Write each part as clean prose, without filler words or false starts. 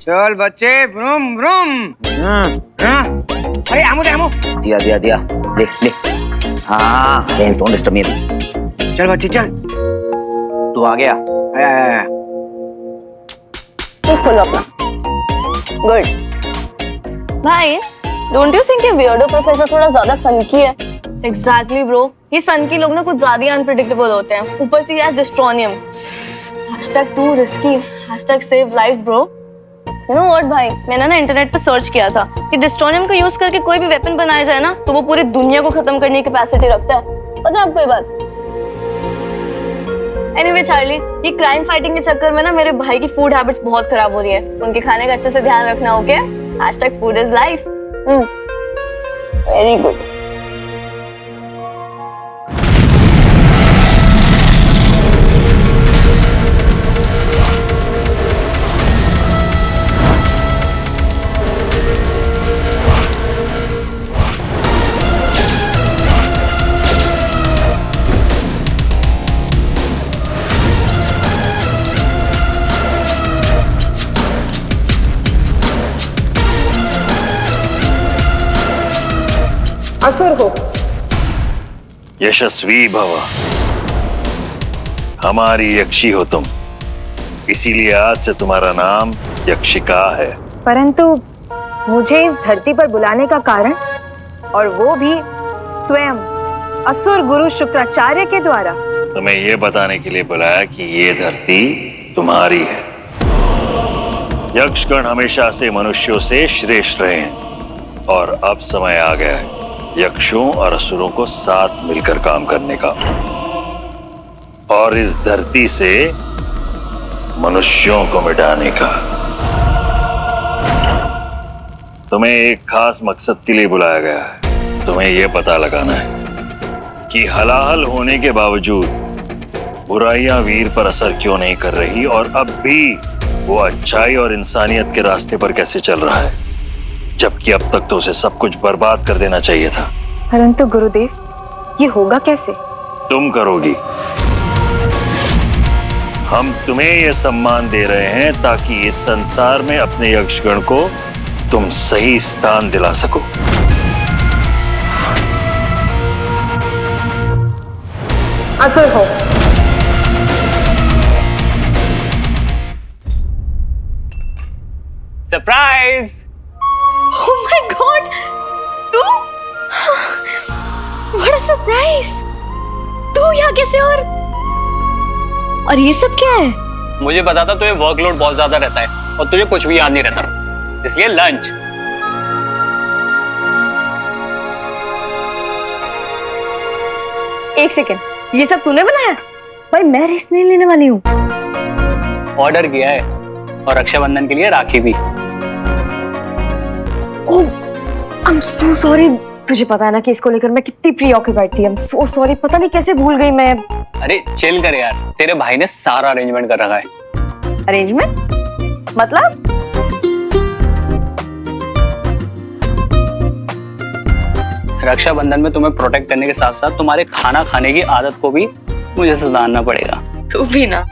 चल बच्चे, vroom vroom. अरे आमू दे, आमू। दिया दिया दिया, ले ले। हाँ, डोंट डिस्टर्ब मी। चल बच्चे चल। तू आ गया? आया। तो खोलो अपना। गुड। भाई, डोंट यू थिंक ये वियर्डो प्रोफेसर थोड़ा ज्यादा सनकी है? एग्जैक्टली ब्रो, ये सनकी लोग ना कुछ ज्यादा ही अनप्रेडिक्टेबल होते हैं। ऊपर से ये डिस्ट्रोनियम। #too risky, #save life bro। You know what भाई, मैंने ना इंटरनेट पे सर्च किया था कि डिस्ट्रोनियम का यूज करके कोई भी वेपन बनाया जाए ना तो वो पूरी दुनिया को खत्म करने की कैपेसिटी रखता है। पता है आपको ये बात? एनीवे चार्ली, ये क्राइम फाइटिंग के चक्कर में ना मेरे भाई की फूड हैबिट्स बहुत खराब हो रही है। उनके खाने का अच्छे से ध्यान रखना, okay? #food is life। Very good. असुर हो। यशस्वी भव। हमारी यक्षी हो तुम, इसीलिए आज से तुम्हारा नाम यक्षिका है। परंतु मुझे इस धरती पर बुलाने का कारण, और वो भी स्वयं असुर गुरु शुक्राचार्य के द्वारा, तुम्हें ये बताने के लिए बुलाया कि ये धरती तुम्हारी है। यक्षगण हमेशा से मनुष्यों से श्रेष्ठ रहे हैं और अब समय आ गया है यक्षों और असुरों को साथ मिलकर काम करने का, और इस धरती से मनुष्यों को मिटाने का। तुम्हें एक खास मकसद के लिए बुलाया गया है। तुम्हें यह पता लगाना है कि हलाहल होने के बावजूद बुराइयां वीर पर असर क्यों नहीं कर रही, और अब भी वो अच्छाई और इंसानियत के रास्ते पर कैसे चल रहा है, जबकि अब तक तो उसे सब कुछ बर्बाद कर देना चाहिए था। परंतु गुरुदेव, ये होगा कैसे? तुम करोगी। हम तुम्हें यह सम्मान दे रहे हैं ताकि इस संसार में अपने यक्षगण को तुम सही स्थान दिला सको। असुर हो। सरप्राइज। Oh my God! तू? What a surprise! तू यहाँ कैसे? और ये सब क्या है? मुझे पता था तुझे वर्कलोड बहुत ज्यादा रहता है और तुझे कुछ भी याद नहीं रहता, इसलिए लंच। एक सेकेंड, ये सब तूने बनाया? भाई मैं रेस्ट नहीं लेने वाली हूँ। ऑर्डर किया है, और रक्षाबंधन के लिए राखी भी। Oh, I'm so sorry। तुझे पता है ना कि इसको लेकर मैं कितनी प्रीऑक्यूपाइड थी। I'm so sorry। पता नहीं कैसे भूल गई मैं। अरे चिल कर यार, तेरे भाई ने सारा अरेंजमेंट कर रखा है। अरेंजमेंट? मतलब? रक्षाबंधन में तुम्हें प्रोटेक्ट करने के साथ साथ तुम्हारे खाना खाने की आदत को भी मुझे सुधारना पड़ेगा। तू भी ना।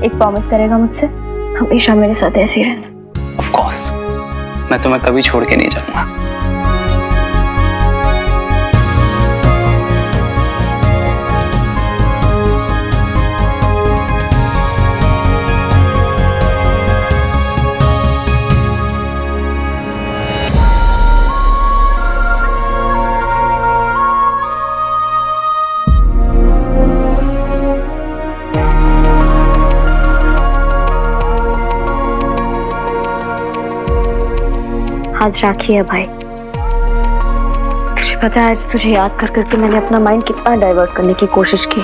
एक प्रॉमिस करेगा मुझसे, हमेशा मेरे साथ ऐसे ही रहना? ऑफ कोर्स, मैं तुम्हें कभी छोड़ के नहीं जाऊंगा। आज राखी है भाई, तुझे पता है आज तुझे याद कर करके मैंने अपना माइंड कितना डाइवर्ट करने की कोशिश की,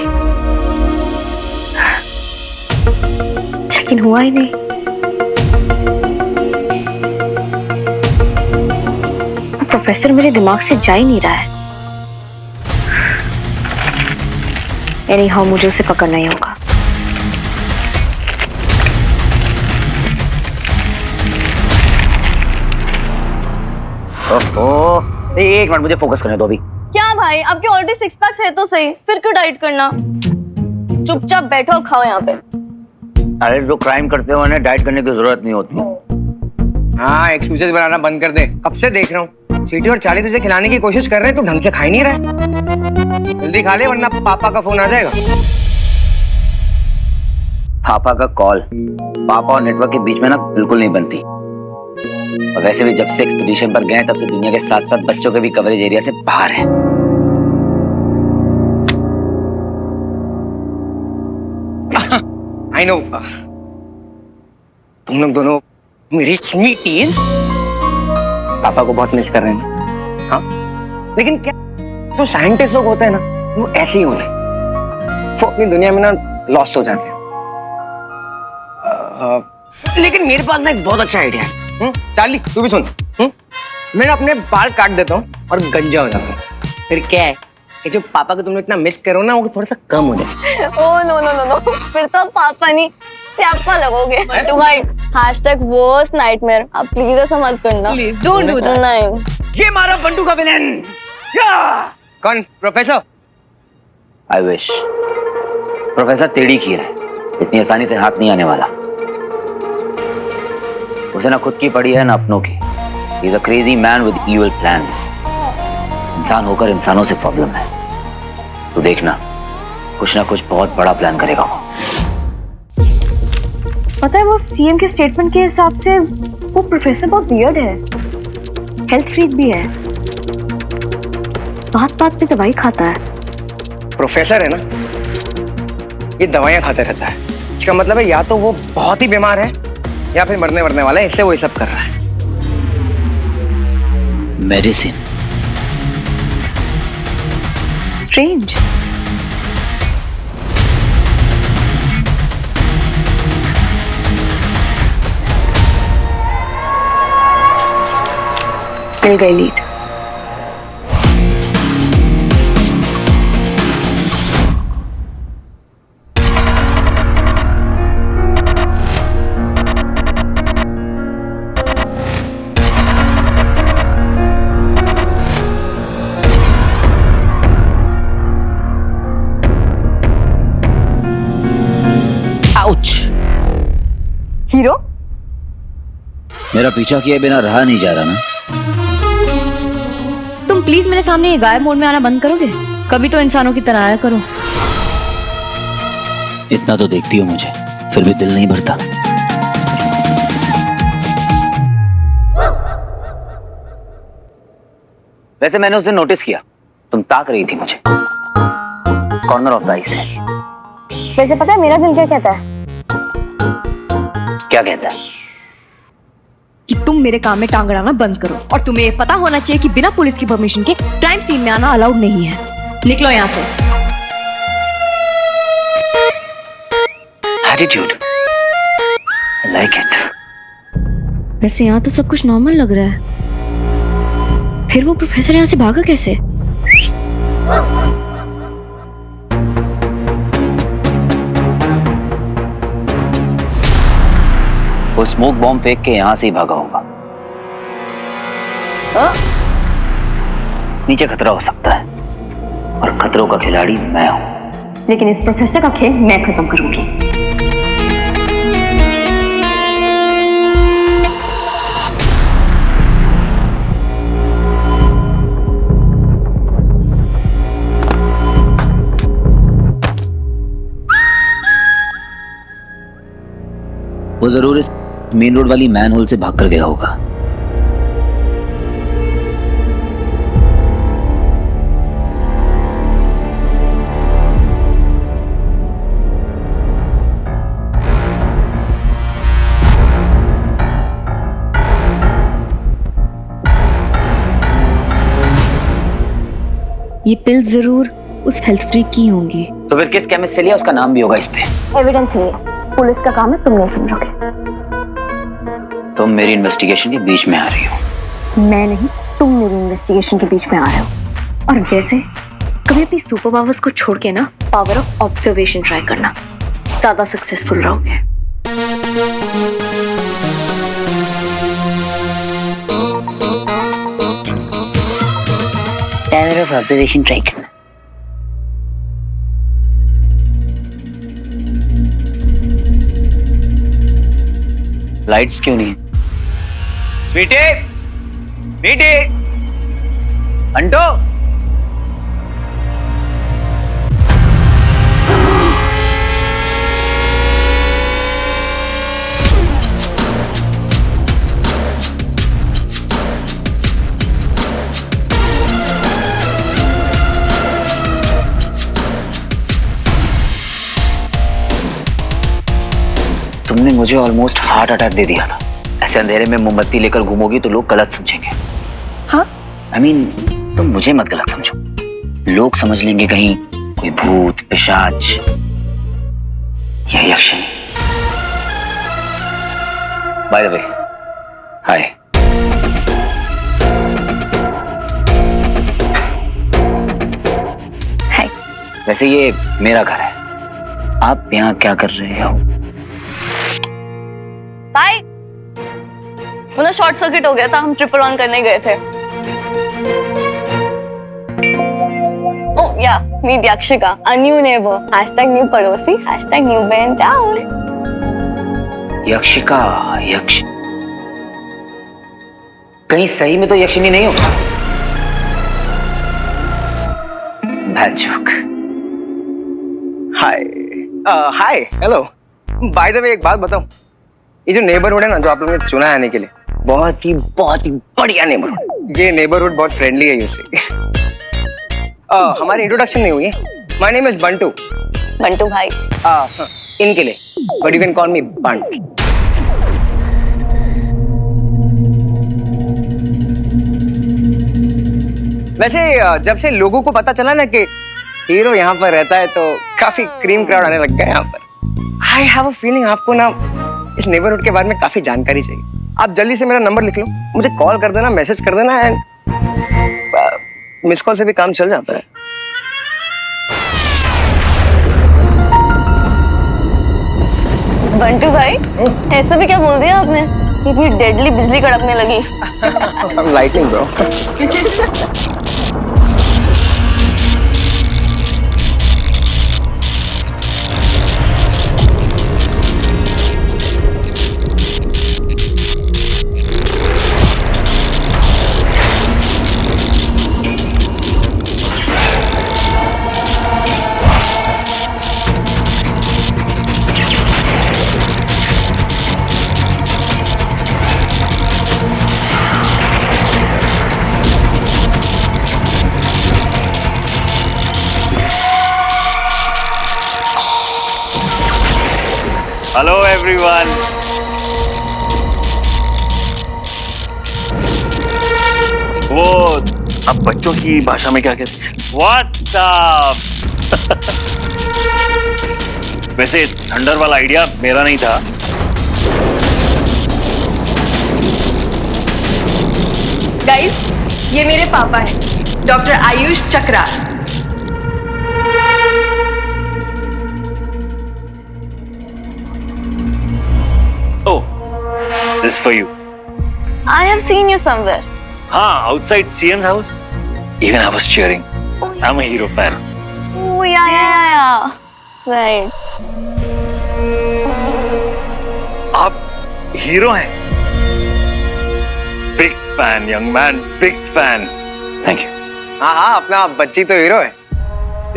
लेकिन हुआ ही नहीं। प्रोफेसर मेरे दिमाग से जा ही नहीं रहा है। एनीहाउ मुझे उसे पकड़ना ही होगा। ओहो, एक मिनट मुझे फोकस करने दो अभी। क्या भाई, आपके ऑलरेडी सिक्स पैक्स है तो सही, फिर क्यों डाइट करना? चुपचाप बैठो और खाओ यहाँ पे। अरे जो क्राइम करते हो उन्हें डाइट करने की जरूरत नहीं होती। हाँ, एक्सक्यूजेस बनाना बंद कर दे। कब से देख रहा हूँ सीटी और चाली तुझे खिलाने की कोशिश कर रहे हैं, तू ढंग से खा ही नहीं रहा है। जल्दी खा ले वरना पापा का फोन आ जाएगा। पापा का कॉल पापा और नेटवर्क के बीच में ना बिल्कुल नहीं बनती। और वैसे भी जब से एक्सपीडिशन पर गए तब से दुनिया के साथ साथ बच्चों के भी कवरेज एरिया से बाहर है। आई नो, तुम लोग दोनों मेरी स्वीटीज पापा को बहुत मिस कर रहे हैं। हाँ, लेकिन क्या जो साइंटिस्ट लोग होते हैं ना वो ऐसे ही होते हैं, वो अपनी दुनिया में ना लॉस्ट हो जाते हैं। लेकिन मेरे पास ना एक बहुत अच्छा आइडिया है। चार्ली तू भी सुन। मैं ना अपने बाल काट देता हूँ और गंजा हो जाता हूँ। फिर क्या है कि जो पापा को तुम लोग इतना मिस करो ना वो थोड़ा सा कम हो जाए। Oh no no no no, फिर तो आप पापा नहीं स्यापा लगोगे। तो भाई #worst nightmare, आप प्लीज ऐसा मत करना। Please don't do that. नहीं, ये मारा बंटू का विलेन। कौन? प्रोफेसर? I wish. प्रोफेसर टेढ़ी खीर है, इतनी आसानी से हाथ नहीं आने वाला। उसे ना खुद की पड़ी है ना अपनों की। He is a crazy man with evil plans. इंसान होकर इंसानों से प्रॉब्लम है। तो देखना कुछ ना कुछ बहुत बड़ा प्लान करेगा वो। पता है वो सीएम के स्टेटमेंट के हिसाब से वो प्रोफेसर बहुत वियर्ड है, हेल्थ फ्रीक भी है, बात बात पे दवाई खाता है। प्रोफेसर है ना, ये दवाइयां खाता रहता है। इसका मतलब है या तो वो बहुत ही बीमार है या फिर मरने वाला है, इसलिए वो ये सब कर रहा है। मेडिसिन। स्ट्रेंज। मिल गई लीड। हीरो, मेरा पीछा किए बिना रहा नहीं जा रहा ना। तुम प्लीज मेरे सामने ये गायब मोड में आना बंद करोगे? कभी तो इंसानों की तरह आया करो। इतना तो देखती हो मुझे, फिर भी दिल नहीं भरता। वैसे मैंने उसे नोटिस किया, तुम ताक रही थी मुझे कॉर्नर ऑफ द आई से। वैसे पता है मेरा दिल क्या कहता है? क्या कहता है? कि तुम मेरे काम में टांग अड़ाना बंद करो, और तुम्हें ये पता होना चाहिए कि बिना पुलिस की परमिशन के क्राइम सीन में आना अलाउड नहीं है। निकलो यहाँ से। Attitude, I like it. वैसे यहाँ तो सब कुछ नॉर्मल लग रहा है, फिर वो प्रोफेसर यहाँ से भागा कैसे? वो स्मोक बॉम्ब फेंक के यहां से ही भागा होगा। नीचे खतरा हो सकता है और खतरों का खिलाड़ी मैं हूं। लेकिन इस प्रोफेसर का खेल मैं खत्म करूंगी। वो जरूर इस मेन रोड वाली मैन होल से भाग कर गया होगा। ये पिल जरूर उस हेल्थ फ्रीक की होंगी। तो फिर किस केमिस्ट से लिया, उसका नाम भी होगा इस पे। एविडेंस नहीं है, पुलिस का काम है, तुम नहीं समझोगे। तुम मेरी इन्वेस्टिगेशन के बीच में आ रही हो। मैं नहीं, तुम मेरी इन्वेस्टिगेशन के बीच में आ रहे हो। और वैसे कभी अपनी सुपर पावर्स को छोड़ के ना पावर ऑफ ऑब्जर्वेशन ट्राई करना, ज्यादा सक्सेसफुल रहोगे। पावर ऑफ ऑब्जर्वेशन ट्राई करना। लाइट्स क्यों नहीं है? स्वीटी, स्वीटी, अंटो। तुमने मुझे ऑलमोस्ट हार्ट अटैक दे दिया था। ऐसे अंधेरे में मोमबत्ती लेकर घूमोगी तो लोग गलत समझेंगे। हाँ? I mean, तुम मुझे मत गलत समझो। लोग समझ लेंगे कहीं कोई भूत, पिशाच या यक्षिणी। बाय द वे, हाय। हाय। वैसे ये मेरा घर है, आप यहाँ क्या कर रहे हो? बाय। वो ना शॉर्ट सर्किट हो गया था, हम ट्रिपर ऑन करने गए थे। Oh yeah, meet Yakshika, a new neighbour, hashtag new पड़ोसी, hashtag new ban town. Yakshika, यक्ष कहीं सही में तो यक्षिणी नहीं हो? Bad joke. Hi, hi, hello. By the way एक बात बताऊं, ये जो नेबरहुड है ना, जो आप लोगों ने चुना है आने के लिए, बहुत ही बढ़िया नेबरहुड। ये नेबरहुड बहुत फ्रेंडली है यूसे। हमारी इंट्रोडक्शन नहीं हुई है। My name is Bantu. Bantu भाई। इनके लिए, but you can call me Bunt. वैसे जब से लोगों को पता चला ना कि हीरो यहाँ पर रहता है, तो काफी क्रीम क्राउड आने लग गया यहाँ पर। आई हैव अ फीलिंग आपको ना इस नेबरहुड के बारे में काफी जानकारी चाहिए। आप जल्दी से मेरा नंबर लिख लो, मुझे कॉल कर देना, मैसेज कर देना, एंड मिस कॉल से भी काम चल जाता है। बंटू भाई, ऐसा भी क्या बोल दिया आपने? इतनी डेडली बिजली कड़कने लगी। Lighting bro. Hello everyone. वो अब बच्चों की भाषा में क्या कहते हैं? What's up? वैसे थंडर वाला आइडिया मेरा नहीं था। गाइस, ये मेरे पापा हैं, doctor Ayush chakra. Oh, this is for you. I have seen you somewhere. हाँ, outside CM's house. Even I was cheering. I'm a hero fan. Oh yeah. Right. आप हीरो हैं? Big fan, young man. Big fan. Thank you. हाँ, अपना बच्ची तो hero है।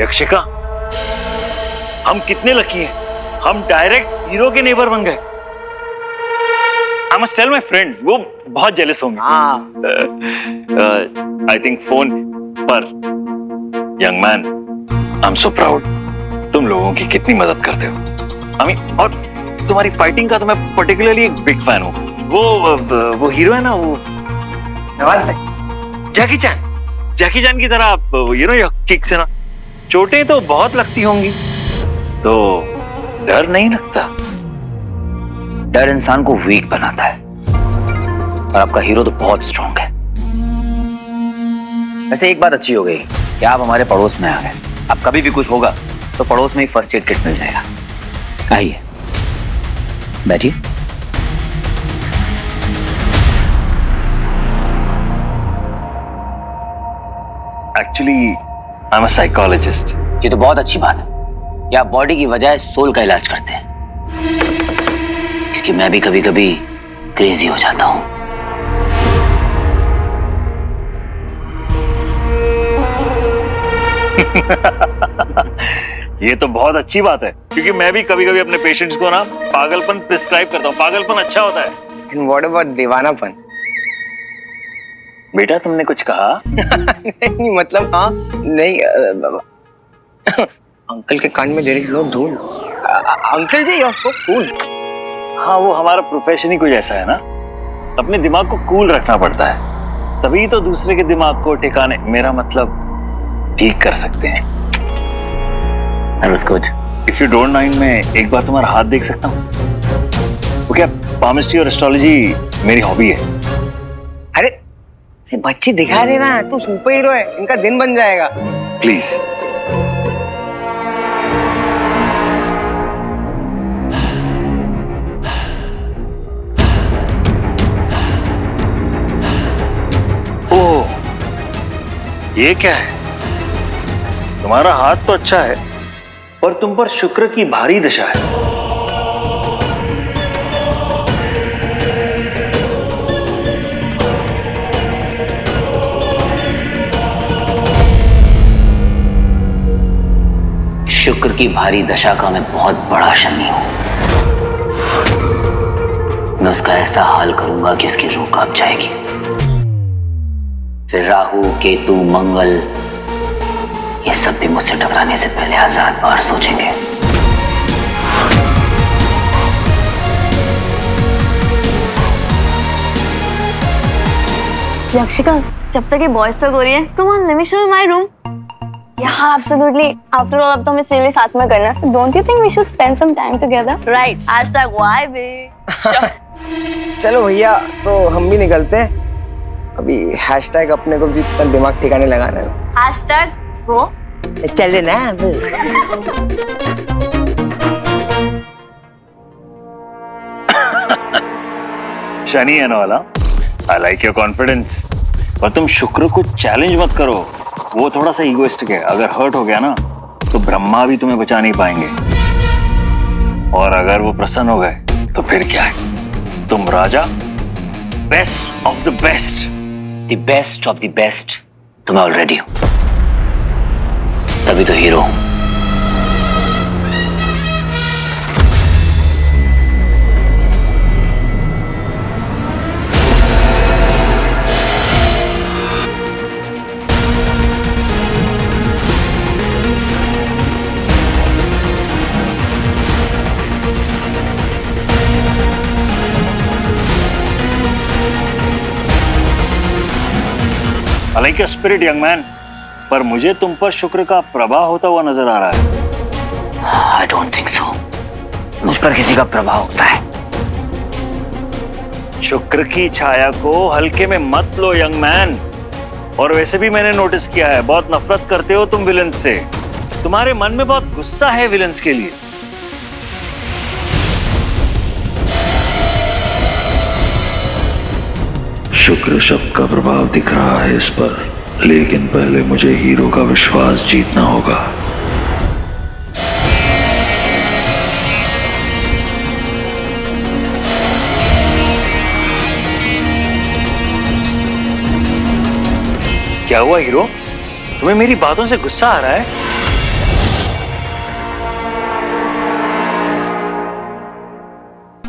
यक्षिका, हम कितने लकी हैं। हम डायरेक्ट हीरो के नेबर बन गए। I must tell my friends, वो बहुत जेलस होंगे। I think फोन पर, young man, I'm so proud। तुम लोगों की कितनी मदद करते हो। I mean, और तुम्हारी फाइटिंग का तो मैं पर्टिकुलरली एक बिग फैन हूँ। वो हीरो है ना, वो जैकी चैन। जैकी जान की तरह किक से ना चोटें तो बहुत लगती होंगी, तो डर नहीं लगता? डर इंसान को वीक बनाता है, और आपका हीरो तो बहुत स्ट्रांग है। वैसे एक बात अच्छी हो गई कि आप हमारे पड़ोस में आ गए। अब कभी भी कुछ होगा तो पड़ोस में ही फर्स्ट एड किट मिल जाएगा। आइए बैठिए। Actually I am a psychologist. ये तो बहुत अच्छी बात है कि आप बॉडी की बजाय सोल का इलाज करते हैं, क्योंकि मैं भी कभी कभी क्रेजी हो जाता हूं। ये तो बहुत अच्छी बात है, क्योंकि मैं भी कभी कभी अपने पेशेंट्स को ना पागलपन प्रिस्क्राइब करता हूँ। पागलपन अच्छा होता है। एंड व्हाट अबाउट दीवानापन? बेटा तुमने कुछ कहा? नहीं मतलब हाँ नहीं अंकल के कान में देर इज नो धूल। Uncle ji you are so cool. हाँ, वो हमारा प्रोफेशन ही कुछ ऐसा है ना, अपने दिमाग को कूल रखना पड़ता है, तभी तो दूसरे के दिमाग को ठिकाने, मेरा मतलब ठीक कर सकते हैं। इफ यू डोंट माइंड मैं एक बार तुम्हारा हाथ देख सकता हूँ? वो क्या, पामिस्ट्री और एस्ट्रोलॉजी मेरी हॉबी है। अरे बच्चे दिखा रहे ना, तू सुपर हीरो है, इनका दिन बन जाएगा। प्लीज। ओह, ये क्या है? तुम्हारा हाथ तो अच्छा है, पर तुम पर शुक्र की भारी दशा है। शुक्र की भारी दशा का मैं बहुत बड़ा शनि हूं। मैं उसका ऐसा हाल करूंगा कि उसकी रूह कांप जाएगी। फिर राहु, केतु, मंगल, ये सब भी मुझसे टकराने से पहले 1000 बार सोचेंगे। यक्षिका, जब तक ये बॉयज टॉक हो रही है, come on let me show you my room. Yeah, absolutely. After all, अब तो हमें इसलिए साथ में करना है. So don't you think we should spend some time together? Right. Hashtag why be? चलो भैया, तो हम भी निकलते हैं। अभी हैशटैग अपने को भी इतना दिमाग ठिकाने लगाना है। Hashtag bro. चले ना। शनि है ना वाला। आई लाइक योर कॉन्फिडेंस, पर तुम शुक्र को चैलेंज मत करो, वो थोड़ा सा इगोइस्टिक है। अगर हर्ट हो गया ना तो ब्रह्मा भी तुम्हें बचा नहीं पाएंगे, और अगर वो प्रसन्न हो गए तो फिर क्या है, तुम राजा, best of the best. The best of the best तो मैं ऑलरेडी हूं, तभी तो हीरो हूं। I like your spirit, young man, पर मुझे तुम पर शुक्र का प्रभाव होता हुआ नजर आ रहा है। I don't think so. मुझ पर किसी का प्रभाव होता है। शुक्र की छाया को हल्के में मत लो, यंग मैन। और वैसे भी मैंने नोटिस किया है, बहुत नफरत करते हो तुम विलन्स से। तुम्हारे मन में बहुत गुस्सा है विलन्स के लिए। शुक्र शब्द का प्रभाव दिख रहा है इस पर, लेकिन पहले मुझे हीरो का विश्वास जीतना होगा। क्या हुआ हीरो, तुम्हें मेरी बातों से गुस्सा आ रहा है?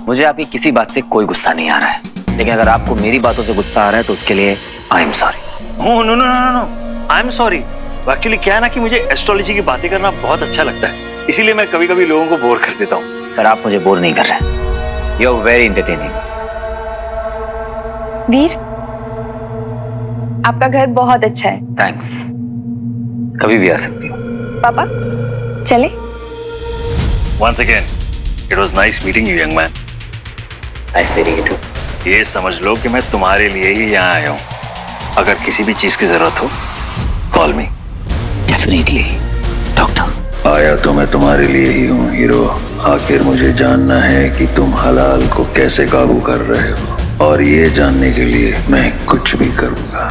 मुझे आपकी किसी बात से कोई गुस्सा नहीं आ रहा है, लेकिन अगर आपको मेरी बातों से गुस्सा आ रहा है तो उसके लिए I am sorry. No no no no no, I am sorry. Actually क्या है ना कि मुझे एस्ट्रोलॉजी की बातें करना बहुत अच्छा लगता है, इसीलिए मैं कभी कभी लोगों को बोर कर देता हूँ। पर आप मुझे बोर नहीं कर रहे। You are very entertaining. Veer, आपका घर बहुत अच्छा है। थैंक्स, कभी भी आ सकती हो। पापा चले। Once again, it was nice meeting you, young man. Nice meeting you too. ये समझ लो कि मैं तुम्हारे लिए ही यहाँ आया हूँ। अगर किसी भी चीज की जरूरत हो, कॉल मी। Definitely doctor. आया तो मैं तुम्हारे लिए ही हूँ हीरो। आखिर मुझे जानना है कि तुम हलाल को कैसे काबू कर रहे हो, और ये जानने के लिए मैं कुछ भी करूँगा।